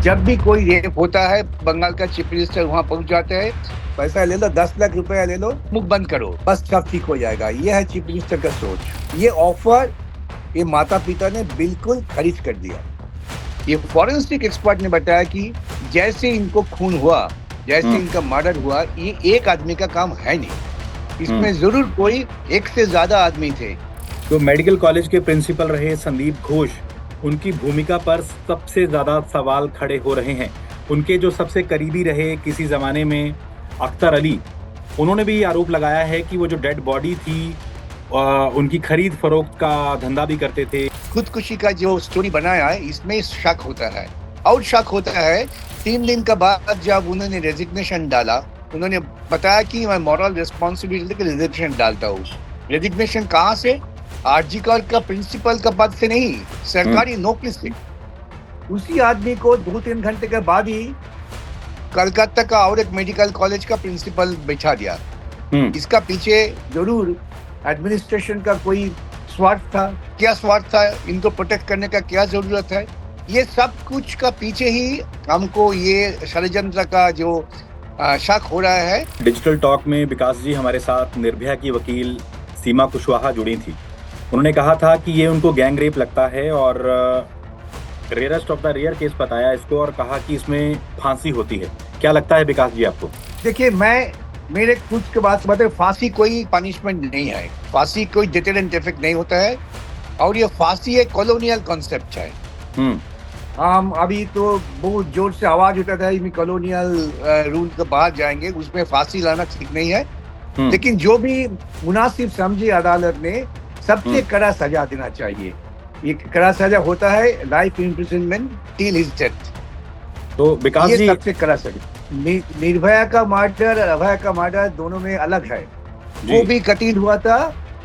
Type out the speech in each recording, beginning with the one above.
जब भी कोई रेप होता है, बंगाल का चीफ मिनिस्टर वहां पहुंच जाते हैं। पैसा ले लो, 10 लाख रुपया ले लो, मुंह बंद करो, बस सब ठीक हो जाएगा। ये है चीफ मिनिस्टर का सोच। ये ऑफर ये माता पिता ने बिल्कुल खारिज कर दिया। ये फॉरेंसिक एक्सपर्ट ने बताया कि जैसे इनको खून हुआ, जैसे हम्म। इनका मर्डर हुआ, ये एक आदमी का काम है नहीं। हम्म। इसमें जरूर कोई एक से ज्यादा आदमी थे। जो मेडिकल कॉलेज के प्रिंसिपल रहे संदीप घोष, उनकी भूमिका पर सबसे ज्यादा सवाल खड़े हो रहे हैं। उनके जो सबसे करीबी रहे किसी जमाने में, अख्तर अली, उन्होंने भी ये आरोप लगाया है कि वो जो डेड बॉडी थी, उनकी खरीद फरोख्त का धंधा भी करते थे। खुदकुशी का जो स्टोरी बनाया है, इसमें शक होता है। और शक होता है 3 दिन का बाद जब उन्होंने रेजिग्नेशन डाला। उन्होंने बताया कि मैं मॉरल रिस्पॉन्सिबिलिटी का रेजिग्नेशन डालता हूँ। रेजिग्नेशन कहाँ से? आरजी कॉलेज का प्रिंसिपल का पद से नहीं, हम्म। सरकारी नौकरी से। उसी आदमी को 2-3 घंटे के बाद ही कलकत्ता का और एक मेडिकल कॉलेज का प्रिंसिपल बैठा दिया। हम्म। इसका पीछे जरूर एडमिनिस्ट्रेशन का कोई स्वार्थ था। क्या स्वार्थ था? इनको प्रोटेक्ट करने का क्या जरूरत है? ये सब कुछ का पीछे ही हमको ये षड्यंत्र का जो शक हो रहा है। डिजिटल टॉक में विकास जी हमारे साथ निर्भया की वकील सीमा कुशवाहा जुड़ी थी। उन्होंने कहा था कि ये उनको गैंग रेप लगता है और rarest of the rare case बताया इसको, और कहा कि इसमें फांसी होती है। क्या लगता है विकास जी आपको? देखिए, मैं मेरे कुछ के बाद बताए, फांसी कोई पनिशमेंट नहीं है। फांसी कोई डिटेरेंट इफेक्ट नहीं होता है। और ये फांसी एक कॉलोनियल कॉन्सेप्ट है। हम्म। हम अभी तो बहुत जोर से आवाज उठाता है कॉलोनियल रूल के बाहर जाएंगे, उसमें फांसी लाना ठीक नहीं है। हम्म। लेकिन जो भी मुनासिब समझी अदालत ने, सबसे हम्म। कड़ा सजा देना चाहिए। ये कड़ा सजा होता है life imprisonment till his death. तो विकास ये जी। सबसे कड़ा सजा। निर्भया का मर्डर, अभय का मर्डर दोनों में अलग है। वो जी। भी कत्ल हुआ था,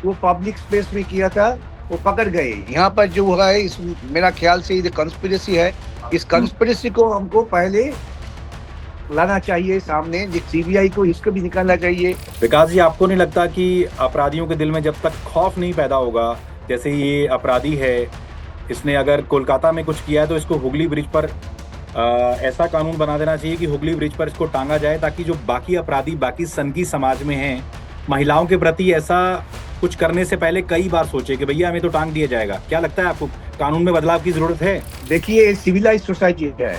वो पब्लिक स्पेस में किया था, वो पकड़ गए। यहाँ पर जो हुआ है, इस मेरा ख्याल से ये कंस्पिरेसी है। इस हम्म। कंस्पिरेसी को हमको पहले लाना चाहिए सामने, सीबीआई को इसको भी निकालना चाहिए। विकास जी, आपको नहीं लगता कि अपराधियों के दिल में जब तक खौफ नहीं पैदा होगा, जैसे ये अपराधी है, इसने अगर कोलकाता में कुछ किया है तो इसको हुगली ब्रिज पर ऐसा कानून बना देना चाहिए कि हुगली ब्रिज पर इसको टांगा जाए, ताकि जो बाकी अपराधी बाकी सनकी समाज में हैं, महिलाओं के प्रति ऐसा कुछ करने से पहले कई बार सोचे कि भैया हमें तो टांग दिया जाएगा। क्या लगता है आपको, कानून में बदलाव की जरूरत है? देखिए, सिविलाइज सोसाइटी है।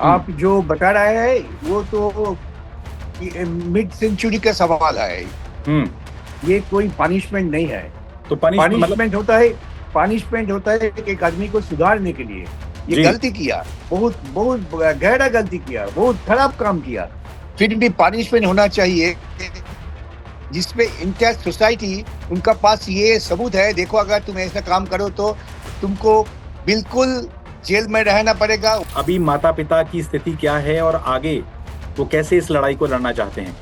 हम्म। आप जो बता रहे हैं वो तो मिड सेंचुरी का सवाल है। हम्म। ये कोई पनिशमेंट नहीं है। तो पनिशमेंट मतलब? पनिशमेंट होता है एक आदमी को सुधारने के लिए। ये जी। गलती किया, बहुत बहुत गहरा गलती किया, बहुत खराब काम किया, फिर भी पनिशमेंट होना चाहिए, जिसमें इंटायर सोसाइटी, उनका पास ये सबूत है, देखो अगर तुम ऐसा काम करो तो तुमको बिल्कुल जेल में रहना पड़ेगा। अभी माता पिता की स्थिति क्या है और आगे वो कैसे इस लड़ाई को लड़ना चाहते हैं?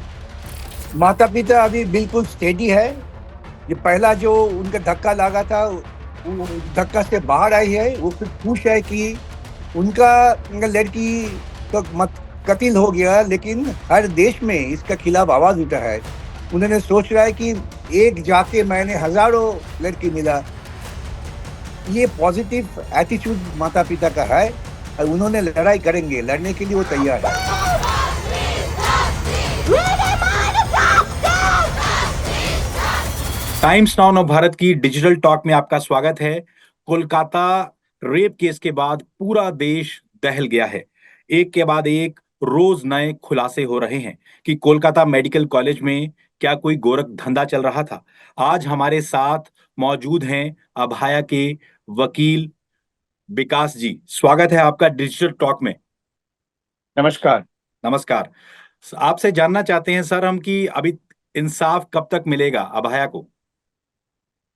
माता पिता अभी बिल्कुल स्टेडी है। ये पहला जो उनका धक्का लगा था, वो धक्का से बाहर आई है। वो फिर खुश है कि उनका लड़की तो मत कत्ल हो गया, लेकिन हर देश में इसका खिलाफ आवाज उठा है। उन्होंने सोच रहा है कि एक जाके मैंने हजारों लड़की मिला। ये पॉजिटिव एटीट्यूड माता पिता का है, और उन्होंने लड़ाई करेंगे, लड़ने के लिए वो तैयार है। टाइम्स नाउ नव भारत की डिजिटल टॉक में आपका स्वागत है। कोलकाता रेप केस के बाद पूरा देश दहल गया है। एक के बाद एक रोज नए खुलासे हो रहे हैं कि कोलकाता मेडिकल कॉलेज में क्या कोई गोरख धंधा चल रहा था। आज हमारे साथ मौजूद हैं अभाया के वकील विकास जी। स्वागत है आपका डिजिटल टॉक में। नमस्कार। नमस्कार। आपसे जानना चाहते हैं सर हम कि अभी इंसाफ कब तक मिलेगा अभाया को?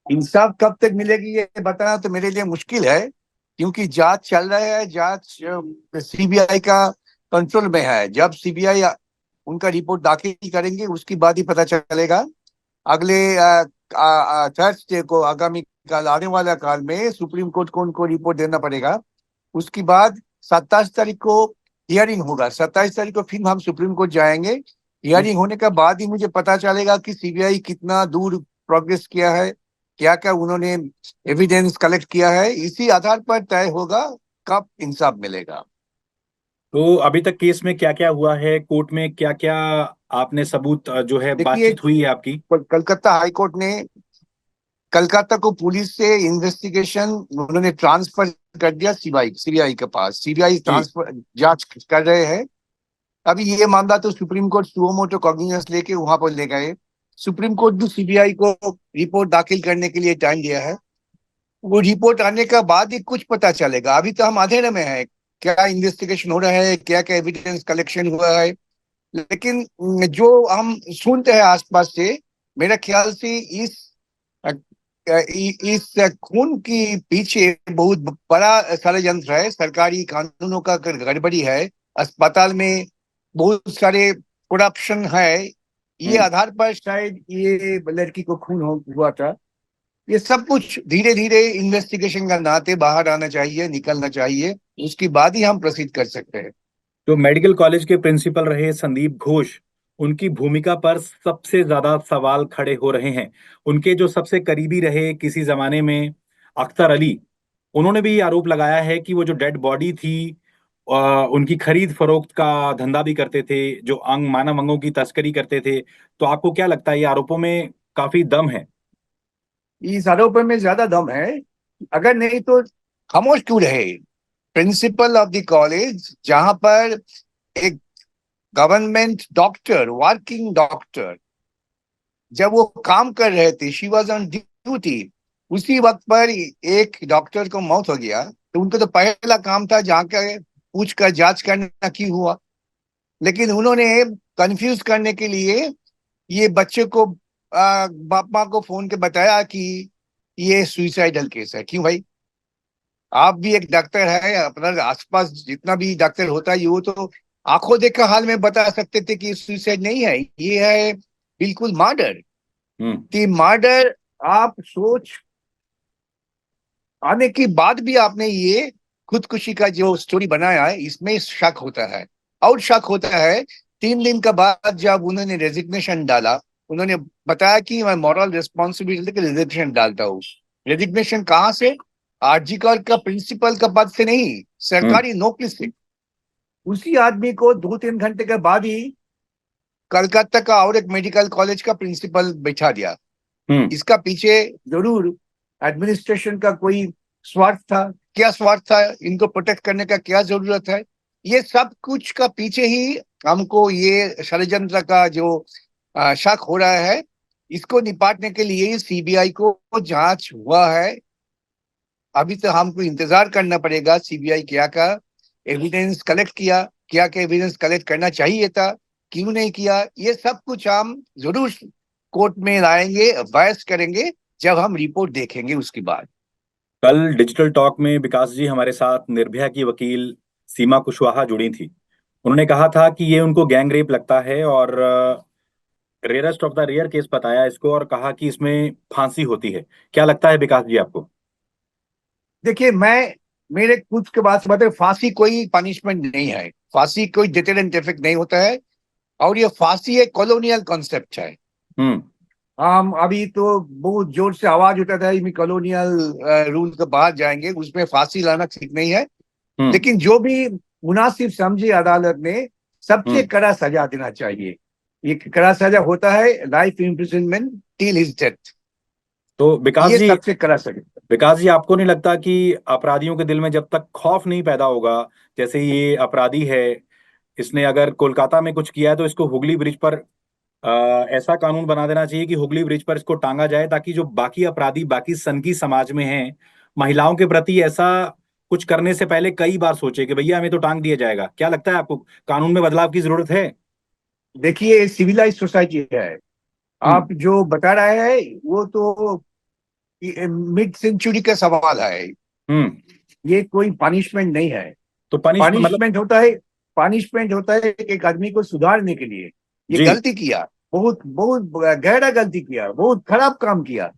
इंसाफ कब तक मिलेगी ये बताना तो मेरे लिए मुश्किल है, क्योंकि जांच चल रहा है। जांच सीबीआई का कंट्रोल में है। जब सीबीआई उनका रिपोर्ट दाखिल करेंगे, उसके बाद ही पता चलेगा। अगले थर्सडे को, आगामी कल आने वाला काल में सुप्रीम कोर्ट को उनको रिपोर्ट देना पड़ेगा। उसके बाद 27 तारीख को हियरिंग होगा। 27 तारीख को फिर हम सुप्रीम कोर्ट जाएंगे। हियरिंग होने के बाद ही मुझे पता चलेगा कि सीबीआई कितना दूर प्रोग्रेस किया है, क्या क्या उन्होंने एविडेंस कलेक्ट किया है। इसी आधार पर तय होगा कब इंसाफ मिलेगा। तो अभी तक केस में क्या क्या हुआ है, कोर्ट में क्या क्या आपने सबूत जो है देखिए, बातचीत हुई है आपकी? कलकत्ता हाई कोर्ट ने कलकत्ता को पुलिस से इन्वेस्टिगेशन उन्होंने ट्रांसफर कर दिया सीबीआई के पास। सीबीआई जी। ट्रांसफर जांच कर रहे हैं। अभी ये मामला तो supreme court suo motu cognizance लेके वहां पर ले गए। सुप्रीम कोर्ट भी सीबीआई को रिपोर्ट दाखिल करने के लिए टाइम दिया है। वो रिपोर्ट आने का बाद ही कुछ पता चलेगा। अभी तो हम अंधेरे में हैं, क्या इन्वेस्टिगेशन हो रहा है, क्या क्या एविडेंस कलेक्शन हुआ है। लेकिन जो हम सुनते हैं आसपास से, मेरा ख्याल से इस खून की पीछे बहुत बड़ा षड्यंत्र है, सरकारी कानूनों का गड़बड़ी है, अस्पताल में बहुत सारे करप्शन है। ये हम्म। आधार पर शायद ये लड़की को हुआ था। ये सब कुछ धीरे धीरे इन्वेस्टिगेशन का नाते बाहर आना चाहिए, निकलना चाहिए। उसके बाद ही हम प्रोसीड कर सकते हैं। जो मेडिकल कॉलेज के प्रिंसिपल रहे संदीप घोष, उनकी भूमिका पर सबसे ज्यादा सवाल खड़े हो रहे हैं। उनके जो सबसे करीबी रहे किसी जमाने में, अख्तर अली, उन्होंने भी ये आरोप लगाया है कि वो जो डेड बॉडी थी, उनकी खरीद फरोख्त का धंधा भी करते थे, जो मानव अंगों की तस्करी करते थे। तो आपको क्या लगता है, ये आरोपों में काफी दम है? इस आरोप में ज्यादा दम है। अगर नहीं तो खामोश क्यों रहे प्रिंसिपल ऑफ द कॉलेज, जहां पर एक गवर्नमेंट डॉक्टर, वर्किंग डॉक्टर, जब वो काम कर रहे थे, शी वॉज ऑन ड्यूटी, उसी वक्त पर एक डॉक्टर को मौत हो गया। तो उनका तो पहला काम था जहाँ का पूछ कर जांच करना की हुआ। लेकिन उन्होंने कंफ्यूज करने के लिए ये बच्चे को बाप माँ को फोन के बताया कि ये सुइसाइडल केस है। क्यों भाई? आप भी एक डॉक्टर है, अपना आसपास जितना भी डॉक्टर होता है वो तो आंखों देखा हाल में बता सकते थे कि सुइसाइड नहीं है, ये है बिल्कुल मर्डर। हम्म। कि मर्डर आप सोच आने के बाद भी आपने ये खुदकुशी का जो स्टोरी बनाया है, इसमें शक होता है। और शक होता है 3 दिन का बाद जब उन्होंने रेजिग्नेशन डाला, उन्होंने बताया कि मैं मॉरल रिस्पॉन्सिबिलिटी के रेजिग्नेशन डालता हूँ। रेजिग्नेशन कहाँ से? आरजी कॉलेज का प्रिंसिपल का पद से नहीं, हम्म। सरकारी नौकरी से। उसी आदमी को 2-3 घंटे के बाद ही कलकत्ता का और एक मेडिकल कॉलेज का प्रिंसिपल बैठा दिया। हम्म। इसका पीछे जरूर एडमिनिस्ट्रेशन का कोई स्वार्थ था। क्या स्वार्थ था? इनको प्रोटेक्ट करने का क्या जरूरत है? ये सब कुछ का पीछे ही हमको ये षड्यंत्र का जो शक हो रहा है, इसको निपाटने के लिए सीबीआई को जांच हुआ है। अभी तो हमको इंतजार करना पड़ेगा सीबीआई क्या का एविडेंस कलेक्ट किया, क्या क्या एविडेंस कलेक्ट करना चाहिए था, क्यों नहीं किया। ये सब कुछ हम जरूर कोर्ट में लाएंगे, बहस करेंगे जब हम रिपोर्ट देखेंगे उसके बाद। कल डिजिटल टॉक में विकास जी हमारे साथ निर्भया की वकील सीमा कुशवाहा जुड़ी थी। उन्होंने कहा था कि ये उनको गैंग रेप लगता है, और rarest of the rare case बताया इसको, और कहा कि इसमें फांसी होती है। क्या लगता है विकास जी आपको? देखिए, मैं मेरे कुछ के बाद से बताए, फांसी कोई पनिशमेंट नहीं है, फांसी कोई डिटेरेंट इफेक्ट नहीं होता है। और ये फांसी एक कॉलोनियल कॉन्सेप्ट है। हम्म। हम अभी तो बहुत जोर से आवाज उठाता है कॉलोनियल रूल के बाहर जाएंगे, उसमें फांसी लाना ठीक नहीं है। हम्म। लेकिन जो भी मुनासिब समझी अदालत ने, सबसे हम्म। कड़ा सजा देना चाहिए। ये कड़ा सजा होता है life imprisonment till his death. तो विकास ये जी, सबसे कड़ा सजा। विकास जी आपको नहीं लगता कि अपराधियों के दिल में जब तक खौफ नहीं पैदा होगा, जैसे ये अपराधी है, इसने अगर कोलकाता में कुछ किया है तो इसको हुगली ब्रिज पर ऐसा कानून बना देना चाहिए कि हुगली ब्रिज पर इसको टांगा जाए, ताकि जो बाकी अपराधी बाकी सनकी समाज में हैं, महिलाओं के प्रति ऐसा कुछ करने से पहले कई बार सोचे कि भैया हमें तो टांग दिया जाएगा। क्या लगता है आपको, कानून में बदलाव की जरूरत है? देखिए, सिविलाइज सोसाइटी है। हम्म। आप जो बता रहे हैं वो तो मिड सेंचुरी का सवाल है। हम्म। ये कोई पनिशमेंट नहीं है। तो पनिशमेंट मतलब? पनिशमेंट होता है, पनिशमेंट होता है एक आदमी को सुधारने के लिए। ये जी। गलती किया, बहुत बहुत गहरा गलती किया, बहुत खराब काम किया,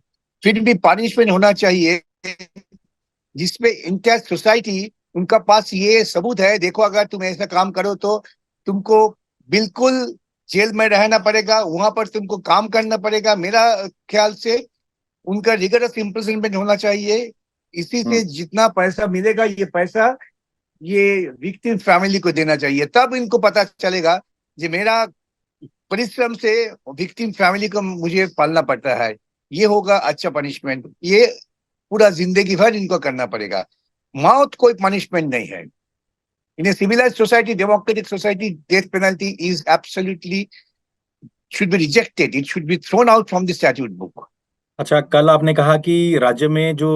फिर भी पनिशमेंट होना चाहिए जिसमें इंटायर सोसाइटी, उनका पास ये सबूत है, देखो अगर तुम ऐसा काम करो तो तुमको बिल्कुल जेल में रहना पड़ेगा, वहां पर तुमको काम करना पड़ेगा। मेरा ख्याल से उनका रिगरस इम्प्रिजनमेंट होना चाहिए। इसी से हम्म। जितना पैसा मिलेगा, ये पैसा ये विक्टिम फैमिली को देना चाहिए, तब इनको पता चलेगा कि मेरा परिश्रम से विक्टिम फैमिली को मुझे पालना पड़ता है, ये होगा अच्छा पनिशमेंट। ये पूरा जिंदगी भर इनको करना पड़ेगा। मौत कोई पनिशमेंट नहीं है। In a civilised society, democratic society, death penalty is absolutely should be rejected. It should be thrown out from the statute book. अच्छा, कल आपने कहा कि राज्य में जो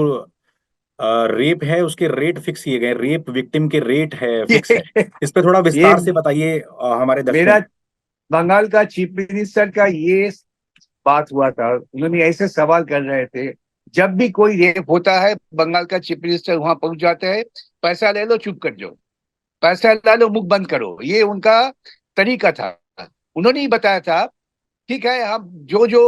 रेप है उसके रेट फिक्स किए गए, रेप विक्टिम के रेट है फिक्स है। ये इस पे थोड़ा ये विस्तार से बताइए हमारे दर्शकों मेरा को। बंगाल का चीफ मिनिस्टर का ये बात हुआ था। उन्होंने ऐसे सवाल कर रहे थे, जब भी कोई रेप होता है बंगाल का चीफ मिनिस्टर वहां पहुंच जाता है, पैसा ले लो चुप कर जाओ, पैसा ला लो मुख बंद करो, ये उनका तरीका था। उन्होंने ही बताया था, ठीक है हम जो जो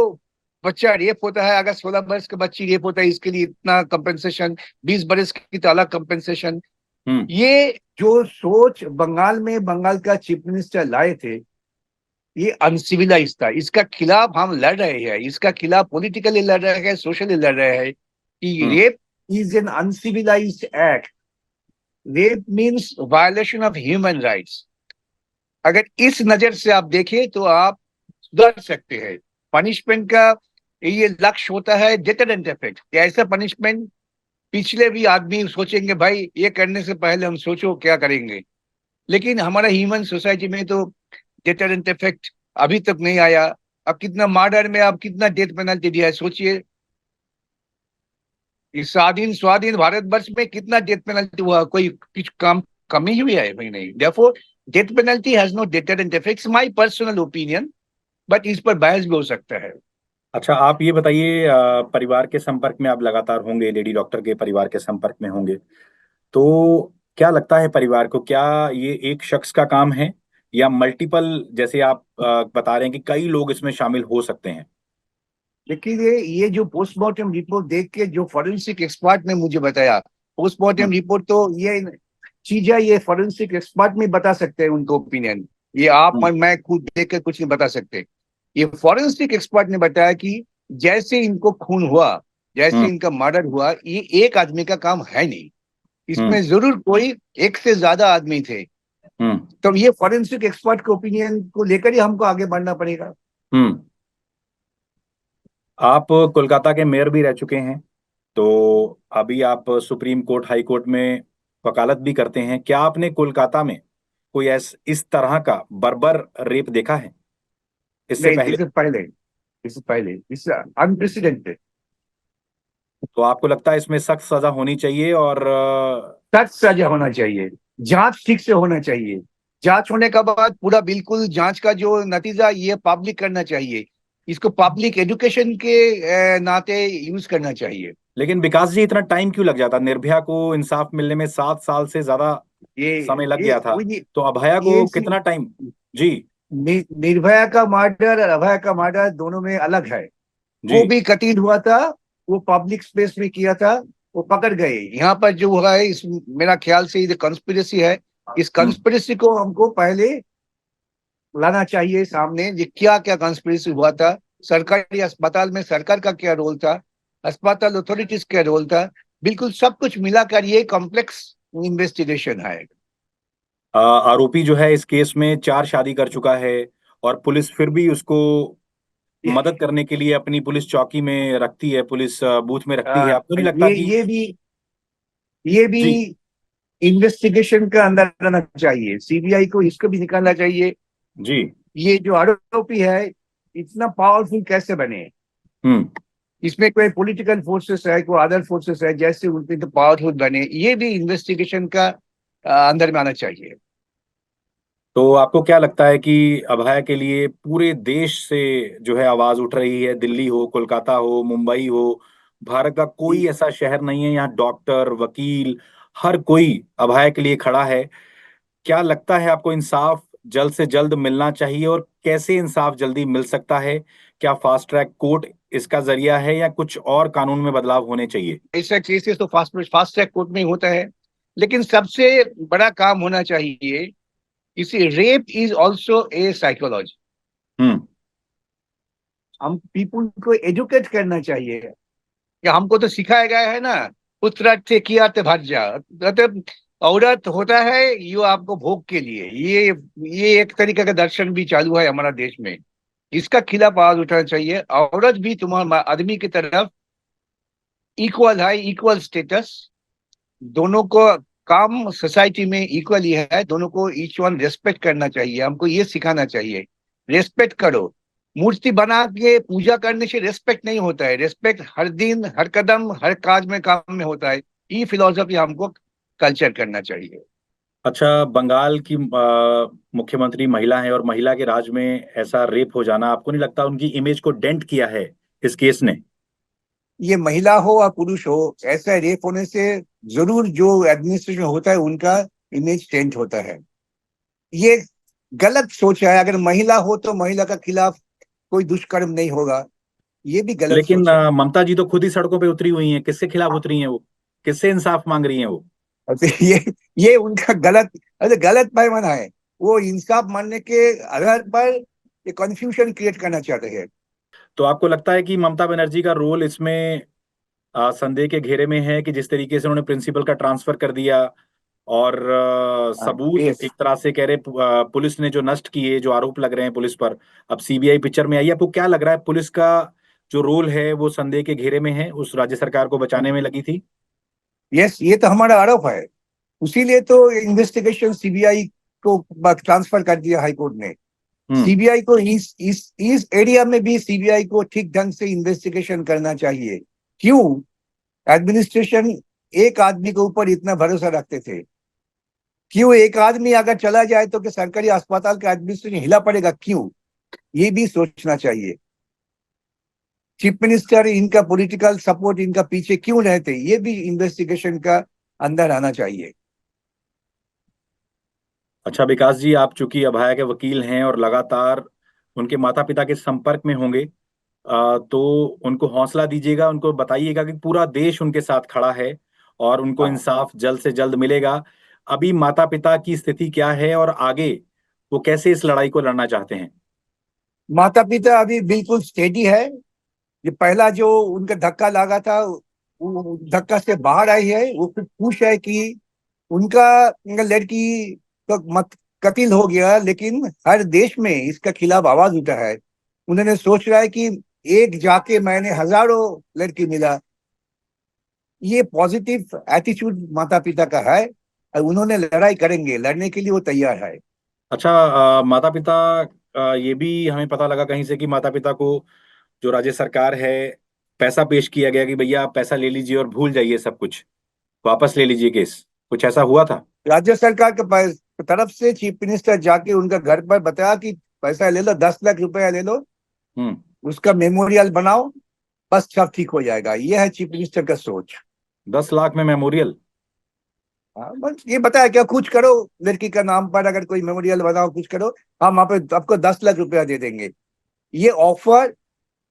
बच्चा रेप होता है, अगर 16 वर्ष का बच्ची रेप होता है इसके लिए इतना कंपेंसेशन, 20 बरस की तो अलग कंपेंसेशन। हम्म। ये जो सोच बंगाल में बंगाल का चीफ मिनिस्टर लाए थे, ये अनसिविलाइज था। इसका खिलाफ हम लड़ रहे हैं, इसका खिलाफ पॉलिटिकली लड़ रहे हैं, सोशली लड़ रहे हैं कि हम्म। Rape is an uncivilised act. Rape means violation of human rights. अगर इस नजर से आप देखें तो आप सुधर सकते हैं। पनिशमेंट का ये लक्ष्य होता है डिटरेंट इफेक्ट। ऐसा पनिशमेंट पिछले भी आदमी सोचेंगे भाई ये करने से पहले हम सोचो क्या करेंगे, लेकिन हमारा ह्यूमन सोसाइटी में तो डिटरेंट इफेक्ट अभी तक नहीं आया। अब कितना मर्डर में अब कितना डेथ पेनल्टी दिया है सोचिए। इस स्वाधीन स्वाधीन भारतवर्ष में कितना डेथ पेनल्टी हुआ, कोई कुछ काम कमी हुई है भाई? नहीं। Therefore death penalty has no deterrent effects, my personal opinion, but इस पर बहस भी हो सकता है। अच्छा, आप ये बताइए, परिवार के संपर्क में आप लगातार होंगे, लेडी डॉक्टर के परिवार के संपर्क में होंगे, तो क्या लगता है परिवार को, क्या ये एक शख्स का काम है या मल्टीपल, जैसे आप बता रहे हैं कि कई लोग इसमें शामिल हो सकते हैं? लेकिन ये जो पोस्टमार्टम रिपोर्ट देख के जो फॉरेंसिक एक्सपर्ट ने मुझे बताया, पोस्टमार्टम हम्म। रिपोर्ट तो ये चीज है, ये फॉरेंसिक एक्सपर्ट में बता सकते हैं उनको ओपिनियन। ये आप और हम्म। मैं खुद देख के कुछ नहीं बता सकते। ये फॉरेंसिक एक्सपर्ट ने बताया कि जैसे इनको खून हुआ, जैसे हम्म। इनका मर्डर हुआ, ये एक आदमी का काम है नहीं, हम्म। इसमें जरूर कोई एक से ज्यादा आदमी थे। हम्म। तो ये फॉरेंसिक एक्सपर्ट के ओपिनियन को लेकर ही हमको आगे बढ़ना पड़ेगा। हम्म। आप कोलकाता के मेयर भी रह चुके हैं, तो अभी आप सुप्रीम कोर्ट, हाई कोर्ट में वकालत भी करते हैं। क्या आपने कोलकाता में कोई इस तरह का बर्बर रेप देखा है इससे नहीं, पहले? इससे पहले इस अनप्रेसिडेंटेड। तो आपको लगता है इसमें सख्त सजा होनी चाहिए और सख्त सजा होना चाहिए, जांच ठीक से होना चाहिए। जांच होने के बाद पूरा बिल्कुल जांच का जो नतीजा ये पब्लिक करना चाहिए। इसको पब्लिक एजुकेशन के नाते यूज करना चाहिए। लेकिन विकास जी, इतना टाइम क्यों लग जाता? निर्भया को इंसाफ मिलने में 7 साल से ज्यादा ये समय लग ये गया था, तो अभया को ये कितना टाइम? जी। निर्भया का मर्डर और अभय का मर्डर दोनों में अलग है। जी। वो भी कतील हुआ था, वो पब्लिक स्पेस में किया था, वो पकड़ गए। यहाँ पर जो हुआ है इस मेरा ख्याल से ये कंस्पिरेसी है। इस हम्म। कंस्पिरेसी को हमको पहले लाना चाहिए सामने, ये क्या क्या कंस्पिरेसी हुआ था। सरकारी अस्पताल में सरकार का क्या रोल था, अस्पताल अथॉरिटीज का रोल था, बिल्कुल सब कुछ मिलाकर ये कॉम्प्लेक्स इन्वेस्टिगेशन है। आरोपी जो है इस केस में 4 शादी कर चुका है, और पुलिस फिर भी उसको मदद करने के लिए अपनी पुलिस चौकी में रखती है, पुलिस बूथ में रखती है। आ, आपको नहीं लगता ये कि? ये भी ये भी जी। इन्वेस्टिगेशन का अंदर रहना चाहिए। सीबीआई को इसको भी निकालना चाहिए। जी। ये जो आरोपी है इतना पावरफुल कैसे बने? हम्म। इसमें कोई पॉलिटिकल फोर्सेस है, कोई अदर फोर्सेस है, जैसे उनके तो पावरफुल बने, ये भी इन्वेस्टिगेशन का अंदर में आना चाहिए। तो आपको क्या लगता है कि अभया के लिए पूरे देश से जो है आवाज उठ रही है? दिल्ली हो, कोलकाता हो, मुंबई हो, भारत का कोई ऐसा शहर नहीं है यहाँ डॉक्टर, वकील, हर कोई अभया के लिए खड़ा है। क्या लगता है आपको, इंसाफ जल्द से जल्द मिलना चाहिए? और कैसे इंसाफ जल्दी मिल सकता है? क्या फास्ट ट्रैक कोर्ट इसका जरिया है या कुछ और कानून में बदलाव होने चाहिए? ऐसा केसेस तो फास्ट फास्ट ट्रैक कोर्ट में ही होता है, लेकिन सबसे बड़ा काम होना चाहिए, इसी rape is also a psychology. हम्म। हम पीपुल को एजुकेट करना चाहिए कि हमको तो सिखाया गया है ना, पुत्र से किया तो भज जा, मतलब औरत होता है ये आपको भोग के लिए, ये एक तरीके का दर्शन भी चालू है हमारा देश में। इसका खिलाफ आवाज उठाना चाहिए। औरत भी तुम्हारा आदमी की तरफ इक्वल है, इक्वल स्टेटस। दोनों को काम सोसाइटी में इक्वली है, दोनों को ईच वन रेस्पेक्ट करना चाहिए। हमको ये सिखाना चाहिए, रेस्पेक्ट करो। मूर्ति बना के पूजा करने से रेस्पेक्ट नहीं होता है। रेस्पेक्ट हर दिन, हर कदम, हर काज में, काम में होता है। ये फिलॉसफी हमको कल्चर करना चाहिए। अच्छा, बंगाल की मुख्यमंत्री महिला है और महिला के राज में ऐसा रेप हो जाना, आपको नहीं लगता उनकी इमेज को डेंट किया है इस केस ने? ये महिला हो या पुरुष हो, ऐसा रेप होने से जरूर जो एडमिनिस्ट्रेशन होता है उनका इमेज टेंट होता है। ये गलत सोच है। अगर महिला हो तो महिला का खिलाफ कोई दुष्कर्म नहीं होगा, ये भी गलत लेकिन सोच है। ममता जी तो खुद ही सड़कों पे उतरी हुई हैं, किसके खिलाफ उतरी हैं वो? किससे इंसाफ मांग रही हैं वो? तो ये उनका गलत, अरे गलत पैमाना है। वो इंसाफ मानने के आधार पर ये कंफ्यूजन क्रिएट करना चाहते हैं। तो आपको लगता है कि ममता बनर्जी का रोल इसमें संदेह के घेरे में है कि जिस तरीके से उन्होंने प्रिंसिपल का ट्रांसफर कर दिया और सबूत यस, एक तरह से कह रहे पुलिस ने जो नष्ट किए, जो आरोप लग रहे हैं पुलिस पर, अब सीबीआई पिक्चर में आई है। आपको क्या लग रहा है, पुलिस का जो रोल है वो संदेह के घेरे में है, उस राज्य सरकार को बचाने में लगी थी? यस, ये तो हमारा आरोप है। उसीलिए तो इन्वेस्टिगेशन सीबीआई को ट्रांसफर कर दिया हाई कोर्ट ने। हम्म। सीबीआई को इस एरिया में भी सीबीआई को ठीक ढंग से इन्वेस्टिगेशन करना चाहिए। क्यों एडमिनिस्ट्रेशन एक आदमी के ऊपर इतना भरोसा रखते थे? क्यों एक आदमी अगर चला जाए तो कि सरकारी अस्पताल का एडमिनिस्ट्रेशन हिला पड़ेगा? क्यों? ये भी सोचना चाहिए। चीफ मिनिस्टर, इनका पॉलिटिकल सपोर्ट इनका पीछे क्यों रहते, ये भी इन्वेस्टिगेशन का अंदर आना चाहिए। अच्छा विकास जी, आप चूंकि अभया के वकील हैं और लगातार उनके माता पिता के संपर्क में होंगे, तो उनको हौसला दीजिएगा, उनको बताइएगा कि पूरा देश उनके साथ खड़ा है और उनको हाँ, इंसाफ जल्द से जल्द मिलेगा। अभी माता पिता की स्थिति क्या है और आगे वो कैसे इस लड़ाई को लड़ना चाहते हैं? माता पिता अभी बिल्कुल स्टेडी है। ये पहला जो उनका धक्का लगा था, वो धक्का से बाहर आई है। वो फिर खुश है कि उनका उनका लड़की तो मत कत्ल हो गया, लेकिन हर देश में इसका खिलाफ आवाज उठा है। उन्होंने सोच रहा है कि एक जाके मैंने हजारों लड़की मिला। ये पॉजिटिव एटीट्यूड माता पिता का है, और उन्होंने लड़ाई करेंगे, लड़ने के लिए वो तैयार है। अच्छा, माता पिता, ये भी हमें पता लगा कहीं से कि माता पिता को जो राज्य सरकार है, पैसा पेश किया गया कि भैया आप पैसा ले लीजिए और भूल जाइए सब कुछ, वापस ले लीजिए केस, कुछ ऐसा हुआ था? राज्य सरकार के तरफ से चीफ मिनिस्टर जाके उनका घर पर बताया कि पैसा ले लो, 10 लाख रुपया ले लो, हम्म। उसका मेमोरियल बनाओ, बस सब ठीक हो जाएगा। ये है चीफ मिनिस्टर का सोच। 10 लाख में मेमोरियल? हाँ, बस ये बताया क्या, कुछ करो लड़की का नाम पर, अगर कोई मेमोरियल बनाओ, कुछ करो, हम वहां पे आपको 10 लाख रुपया दे देंगे। ये ऑफर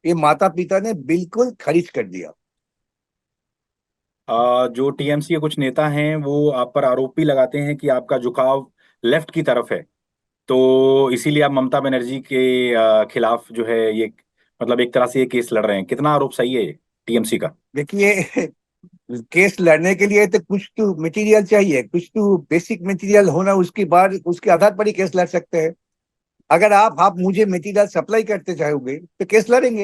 ये माता पिता ने बिल्कुल खारिज कर दिया। जो टीएमसी के कुछ नेता हैं वो आप पर आरोप भी लगाते हैं कि आपका झुकाव लेफ्ट की तरफ है, तो इसीलिए आप ममता बनर्जी के खिलाफ जो है ये, मतलब एक तरह से ये केस लड़ रहे हैं। कितना आरोप सही है टीएमसी का? देखिए, केस लड़ने के लिए तो कुछ तो मटेरियल चाहिए, कुछ तो बेसिक मटेरियल होना, उसके बाद उसके आधार पर ही केस लड़ सकते हैं। अगर आप मुझे मटेरियल सप्लाई करते चाहोगे तो केस लड़ेंगे।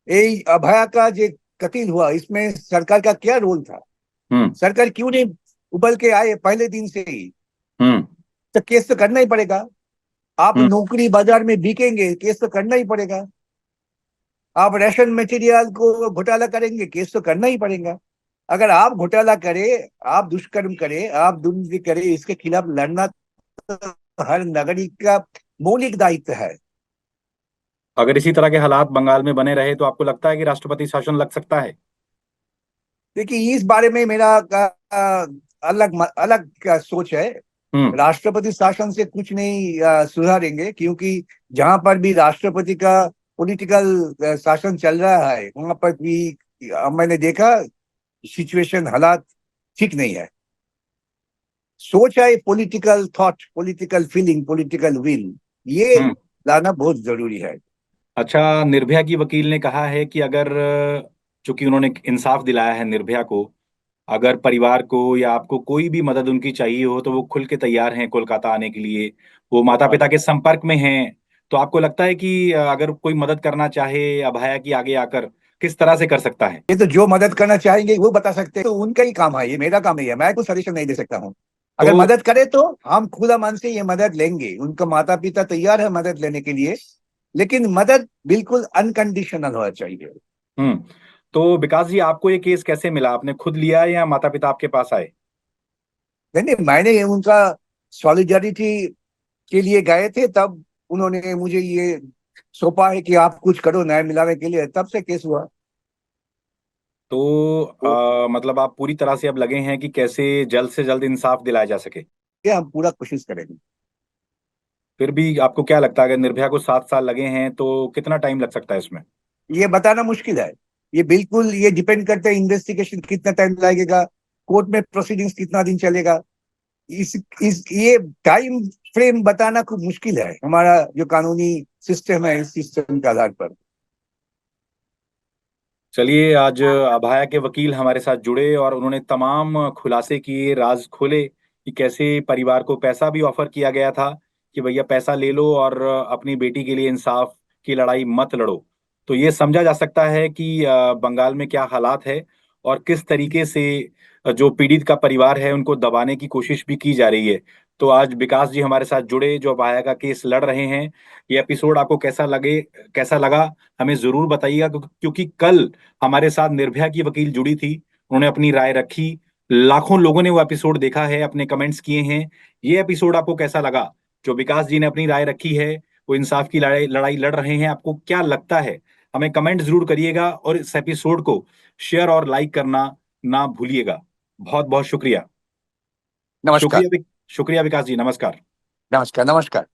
ये अभया का जो कत्ल हुआ, इसमें सरकार का क्या रोल था? हम्म। सरकार क्यों नहीं उबल के आए पहले दिन से ही? हम्म। तो केस तो करना ही पड़ेगा। आप हम्म। नौकरी बाजार में बिकेंगे, केस तो करना ही पड़ेगा। आप राशन मटेरियल को घोटाला करेंगे, केस तो करना ही पड़ेगा। अगर आप घोटाला करें, आप दुष्कर्म करें, आप दुर्नीति करें, इसके खिलाफ लड़ना तो हर नागरिक का मौलिक दायित्व है। अगर इसी तरह के हालात बंगाल में बने रहे तो आपको लगता है कि राष्ट्रपति शासन लग सकता है? देखिए, इस बारे में मेरा अलग अलग का सोच है। हम्म। राष्ट्रपति शासन से कुछ नहीं सुधारेंगे, क्योंकि जहां पर भी राष्ट्रपति का पॉलिटिकल शासन चल रहा है, वहां पर भी मैंने देखा सिचुएशन, हालात ठीक नहीं है। सोच है, political thought, political feeling, political will, ये हम्म। लाना बहुत जरूरी है। अच्छा, निर्भया की वकील ने कहा है कि अगर चूंकि उन्होंने इंसाफ दिलाया है निर्भया को, अगर परिवार को या आपको कोई भी मदद उनकी चाहिए हो तो वो खुल के तैयार हैं कोलकाता आने के लिए। वो माता और पिता के संपर्क में हैं। तो आपको लगता है कि अगर कोई मदद करना चाहे अभया की आगे आकर, किस तरह से कर सकता है? ये तो जो मदद करना चाहेंगे वो बता सकते हैं, तो उनका ही काम है, ये मेरा काम नहीं है, मैं कुछ सजेशन नहीं दे सकता हूँ। तो अगर मदद करे तो हम खुला मन से ये मदद लेंगे, उनका माता पिता तैयार है मदद लेने के लिए, लेकिन मदद बिल्कुल अनकंडीशनल होना चाहिए। हम्म। तो विकास जी, आपको ये केस कैसे मिला? आपने खुद लिया या माता पिता आपके पास आए? नहीं नहीं, मैंने उनका सॉलिडारिटी के लिए गए थे, तब उन्होंने मुझे ये सौंपा है कि आप कुछ करो न्याय मिलाने के लिए, तब से केस हुआ। तो तो मतलब आप पूरी तरह से अब लगे हैं कि कैसे जल्द से जल्द इंसाफ दिलाया जा सके। ये हम पूरा कोशिश करेंगे। फिर भी आपको क्या लगता है, अगर निर्भया को 7 साल लगे हैं तो कितना टाइम लग सकता है इसमें? ये बताना मुश्किल है। ये बिल्कुल ये डिपेंड करता है इन्वेस्टिगेशन कितना टाइम लगेगा, कोर्ट में प्रोसीडिंग्स कितना दिन चलेगा। इस ये टाइम फ्रेम बताना खूब मुश्किल है, हमारा जो कानूनी सिस्टम है इस सिस्टम के आधार पर। चलिए, आज अभाया के वकील हमारे साथ जुड़े और उन्होंने तमाम खुलासे किए, राज खोले कि कैसे परिवार को पैसा भी ऑफर किया गया था कि भैया पैसा ले लो और अपनी बेटी के लिए इंसाफ की लड़ाई मत लड़ो। तो ये समझा जा सकता है कि बंगाल में क्या हालात है और किस तरीके से जो पीड़ित का परिवार है उनको दबाने की कोशिश भी की जा रही है। तो आज विकास जी हमारे साथ जुड़े जो अभाया का केस लड़ रहे हैं। ये एपिसोड आपको कैसा लगा, हमें जरूर बताइएगा, क्योंकि कल हमारे साथ निर्भया की वकील जुड़ी थी, उन्होंने अपनी राय रखी। लाखों लोगों ने वो एपिसोड देखा है, अपने कमेंट्स किए हैं। ये एपिसोड आपको कैसा लगा? जो विकास जी ने अपनी राय रखी है, वो इंसाफ की लड़ाई लड़ाई लड़ रहे हैं, आपको क्या लगता है? हमें कमेंट जरूर करिएगा और इस एपिसोड को शेयर और लाइक करना ना भूलिएगा। बहुत बहुत शुक्रिया। नमस्कार। शुक्रिया विकास जी, नमस्कार। नमस्कार। नमस्कार।